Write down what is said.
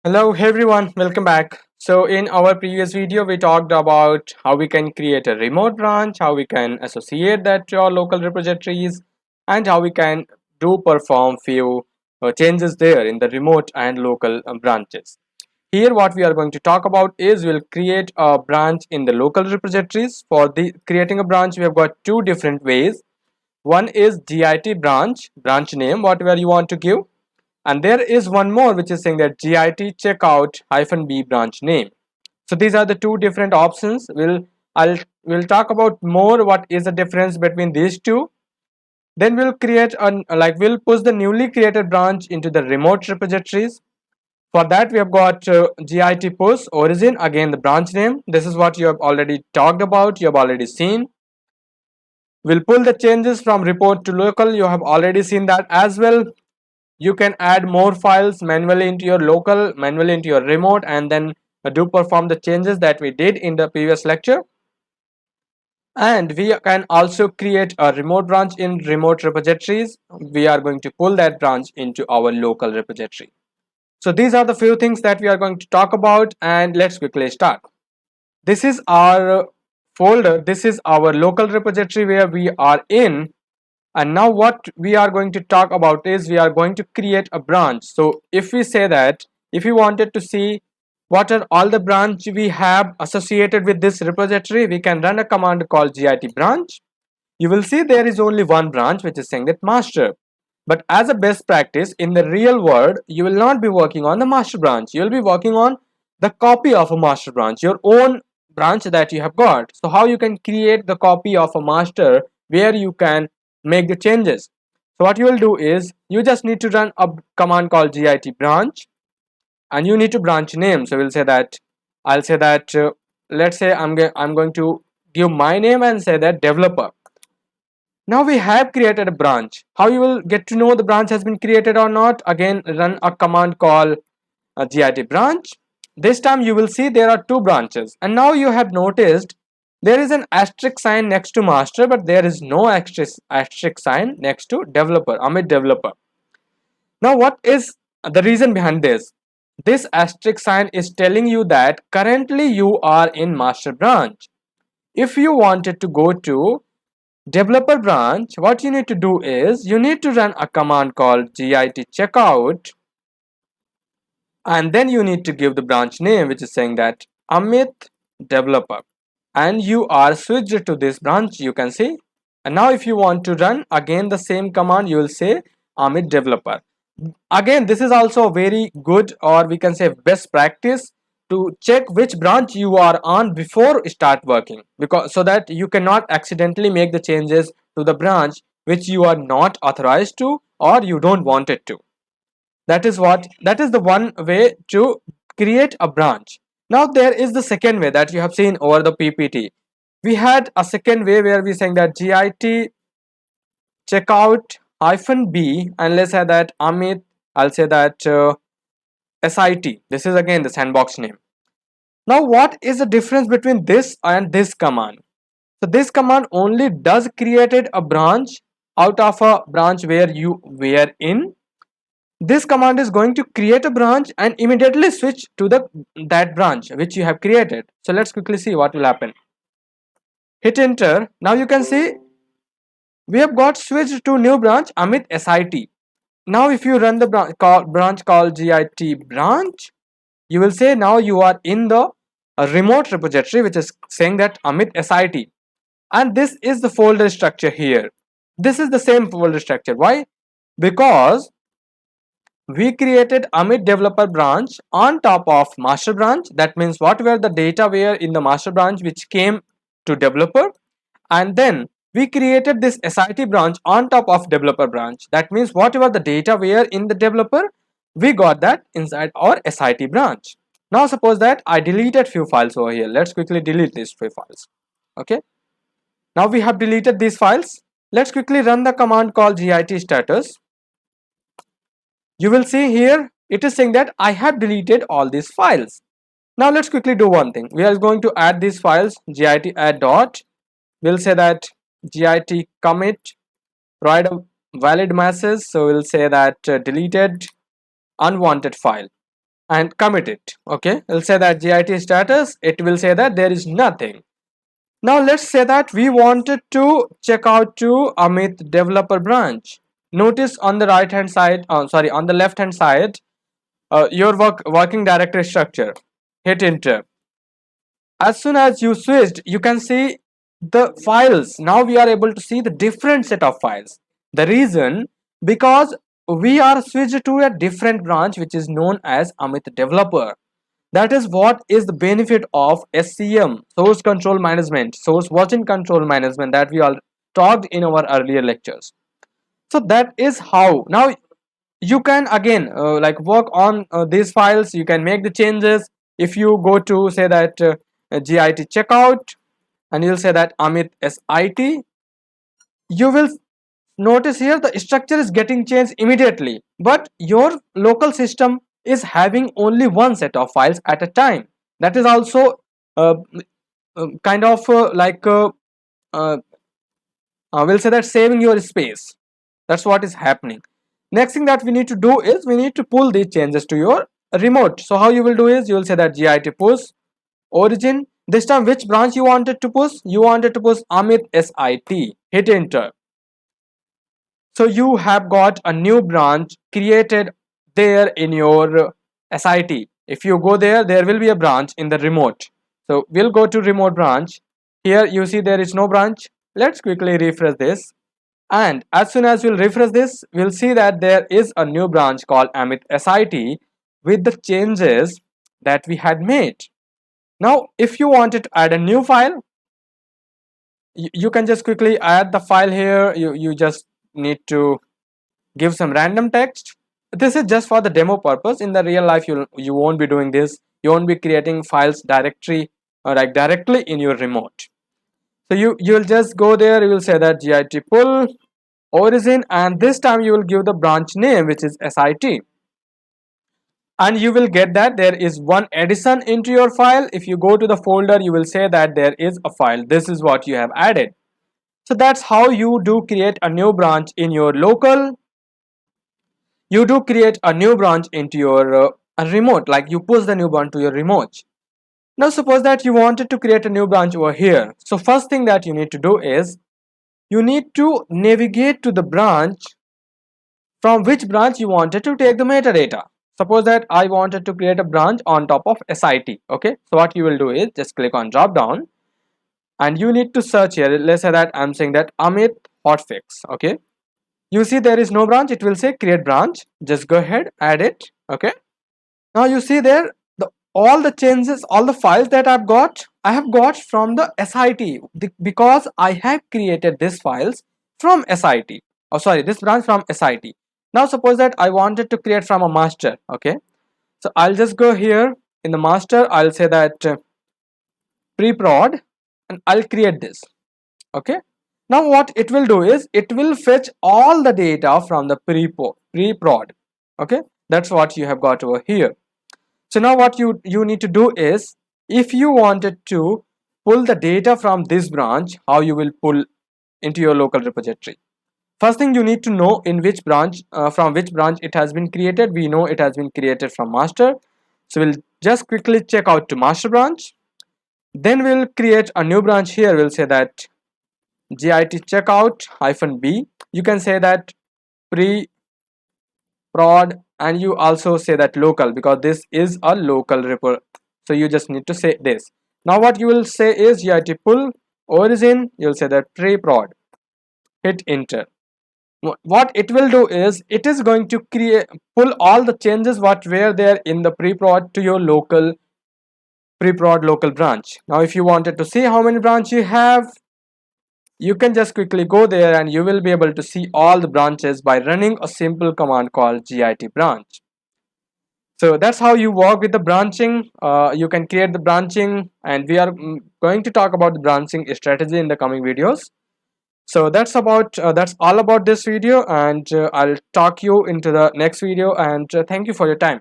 Hello everyone, welcome back. So in our previous video we talked about how we can create a remote branch, how we can associate that to our local repositories, and how we can perform few changes there in the remote and local branches. Here what we are going to talk about is we'll create a branch in the local repositories. For the creating a branch we have got two different ways. One is GIT branch name, whatever you want to give, and there is one more which is saying that git checkout -b branch name. So these are the two different options. We'll talk about more what is the difference between these two. Then we'll create we'll push the newly created branch into the remote repositories. For that we have got git push origin, again the branch name. This is what you have already talked about, you have already seen. We'll pull the changes from report to local, you have already seen that as well. You can add more files manually into your local, manually into your remote, and then do perform the changes that we did in the previous lecture. And we can also create a remote branch in remote repositories. We are going to pull that branch into our local repository. So these are the few things that we are going to talk about, and let's quickly start. This is our folder, this is our local repository where we are in. And now what we are going to talk about is we are going to create a branch. So if we say that if you wanted to see what are all the branch we have associated with this repository, we can run a command called git branch. You will see there is only one branch which is saying that master. But as a best practice in the real world, you will not be working on the master branch. You will be working on the copy of a master branch, your own branch that you have got. So how you can create the copy of a master where you can make the changes. So what you will do is you just need to run a command called git branch, and you need to branch name. So we'll say that I'll say that let's say I'm going to give my name and say that developer. Now we have created a branch. How you will get to know the branch has been created or not? Again, run a command called git branch. This time you will see there are two branches, and now you have noticed there is an asterisk sign next to master, but there is no asterisk sign next to developer, Amit developer. Now what is the reason behind this? This asterisk sign is telling you that currently you are in master branch. If you wanted to go to developer branch, what you need to do is you need to run a command called git checkout, and then you need to give the branch name which is saying that Amit developer, and you are switched to this branch, you can see. And now if you want to run again the same command, you will say Amit developer. Again, this is also very good, or we can say best practice, to check which branch you are on before start working, because so that you cannot accidentally make the changes to the branch which you are not authorized to or you don't want it to. That is the one way to create a branch. Now there is the second way that you have seen over the PPT. We had a second way where we saying that git checkout -b, and let's say that Amit, I'll say that sit. This is again the sandbox name. Now what is the difference between this and this command? So this command only does created a branch out of a branch where you were in. This command is going to create a branch and immediately switch to that branch which you have created. So let's quickly see what will happen. Hit enter. Now you can see we have got switched to new branch Amit sit. Now if you run the branch called git branch, you will say now you are in the remote repository which is saying that Amit sit, and this is the folder structure here. This is the same folder structure. Why? Because we created Amit developer branch on top of master branch. That means whatever the data were in the master branch which came to developer, and then we created this sit branch on top of developer branch. That means whatever the data were in the developer, we got that inside our sit branch. Now suppose that I deleted few files over here. Let's quickly delete these few files. Okay, now we have deleted these files. Let's quickly run the command called git status. You will see here it is saying that I have deleted all these files. Now let's quickly do one thing. We are going to add these files. Git add dot, we'll say that git commit, provide a valid message. So we'll say that deleted unwanted file. and commit it. Okay, we'll say that git status, it will say that there is nothing. Now let's say that we wanted to check out to Amit developer branch. Notice on the right hand side, on the left hand side, your working directory structure. Hit enter. As soon as you switched, you can see the files. Now we are able to see the different set of files. The reason, because we are switched to a different branch which is known as Amit developer. That is what is the benefit of SCM, source control management, source version control management, that we all talked in our earlier lectures. So that is how now you can again like work on these files. You can make the changes. If you go to say that git checkout and you'll say that Amit SIT, you will notice here the structure is getting changed immediately, but your local system is having only one set of files at a time. That is also uh, kind of uh, we'll say that saving your space. That's what is happening. Next thing that we need to do is we need to pull these changes to your remote. So how you will do is you will say that git push origin. This time which branch you wanted to push? You wanted to push Amit SIT. Hit enter. So you have got a new branch created there in your SIT. If you go there, there will be a branch in the remote. So we'll go to remote branch. Here you see there is no branch. Let's quickly refresh this. And as soon as we'll refresh this, we'll see that there is a new branch called Amit SIT with the changes that we had made. Now, if you wanted to add a new file, you can just quickly add the file here. You just need to give some random text. This is just for the demo purpose. In the real life, you won't be doing this. You won't be creating files directory or like directly in your remote. So you'll just go there. You will say that git pull origin, and this time you will give the branch name which is SIT, and you will get that there is one addition into your file. If you go to the folder, you will say that there is a file. This is what you have added. So that's how you do create a new branch in your local. You do create a new branch into your remote, like you push the new branch to your remote. Now suppose that you wanted to create a new branch over here. So first thing that you need to do is you need to navigate to the branch from which branch you wanted to take the metadata. Suppose that I wanted to create a branch on top of SIT. Okay, so what you will do is just click on drop down and you need to search here. Let's say that I'm saying that Amit hotfix. Okay, you see there is no branch. It will say create branch. Just go ahead, add it. Okay, now you see there all the changes, all the files that I have got from the SIT because I have created these files from SIT. Oh sorry, this branch from SIT. Now suppose that I wanted to create from a master. Okay, so I'll just go here in the master. I'll say that pre-prod and I'll create this. Okay, now what it will do is it will fetch all the data from the pre-prod. Okay, that's what you have got over here. So now what you need to do is, if you wanted to pull the data from this branch, how you will pull into your local repository. First thing you need to know in which branch, from which branch it has been created. We know it has been created from master. So we'll just quickly check out to master branch. Then we'll create a new branch here. We'll say that git checkout -b. You can say that pre-prod, and you also say that local because this is a local repo. So you just need to say this. Now what you will say is git pull origin. You'll say that pre-prod. Hit enter. What it will do is it is going to pull all the changes what were there in the pre-prod to your local pre-prod local branch. Now if you wanted to see how many branch you have, you can just quickly go there and you will be able to see all the branches by running a simple command called git branch. So that's how you work with the branching. You can create the branching, and we are going to talk about the branching strategy in the coming videos. So that's all about this video, and I'll talk you into the next video, and thank you for your time.